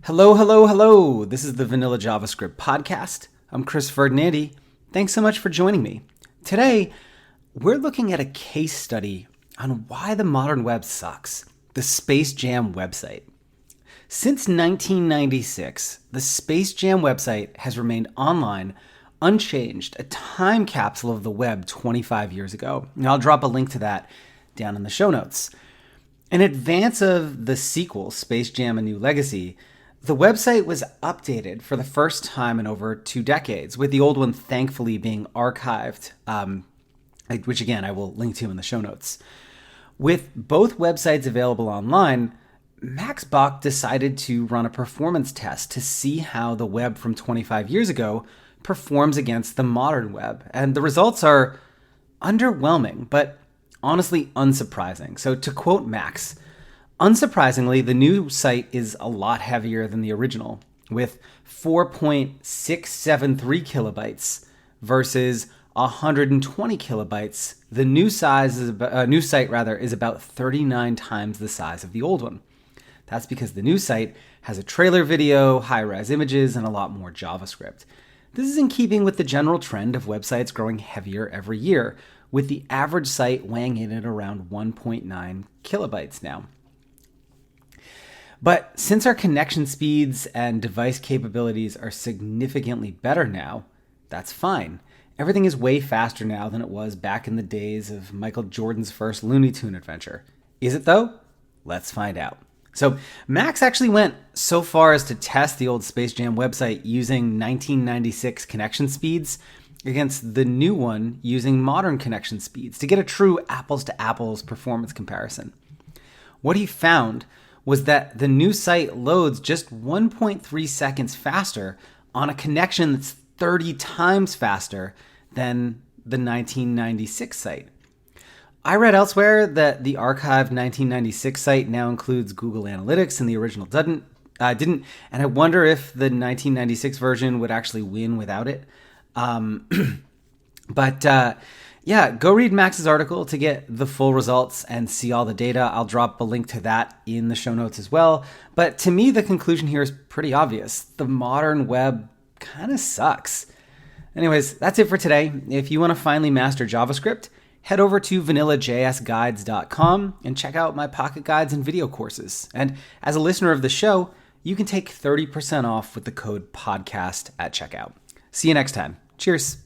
Hello, hello, hello. This is the Vanilla JavaScript podcast. I'm Chris Ferdinandi. Thanks so much for joining me. Today, we're looking at a case study on why the modern web sucks, the Space Jam website. Since 1996, the Space Jam website has remained online, unchanged, a time capsule of the web 25 years ago. And I'll drop a link to that down in the show notes. In advance of the sequel, Space Jam: A New Legacy, the website was updated for the first time in over 2 decades, with the old one thankfully being archived, which again I will link to in the show notes. With both websites available online, Max Bock decided to run a performance test to see how the web from 25 years ago performs against the modern web. And the results are underwhelming, but honestly unsurprising. So to quote Max, unsurprisingly, the new site is a lot heavier than the original, with 4.673 kilobytes versus 120 kilobytes. The new site is about 39 times the size of the old one. That's because the new site has a trailer video, high-res images, and a lot more JavaScript. This is in keeping with the general trend of websites growing heavier every year, with the average site weighing in at around 1.9 kilobytes now. But since our connection speeds and device capabilities are significantly better now, that's fine. Everything is way faster now than it was back in the days of Michael Jordan's first Looney Tune adventure. Is it though? Let's find out. So Max actually went so far as to test the old Space Jam website using 1996 connection speeds against the new one using modern connection speeds to get a true apples to apples performance comparison. What he found was that the new site loads just 1.3 seconds faster on a connection that's 30 times faster than the 1996 site. I read elsewhere that the archived 1996 site now includes Google Analytics and the original didn't, and I wonder if the 1996 version would actually win without it. Yeah, go read Max's article to get the full results and see all the data. I'll drop a link to that in the show notes as well. But to me, the conclusion here is pretty obvious. The modern web kind of sucks. Anyways, that's it for today. If you want to finally master JavaScript, head over to vanillajsguides.com and check out my pocket guides and video courses. And as a listener of the show, you can take 30% off with the code podcast at checkout. See you next time. Cheers.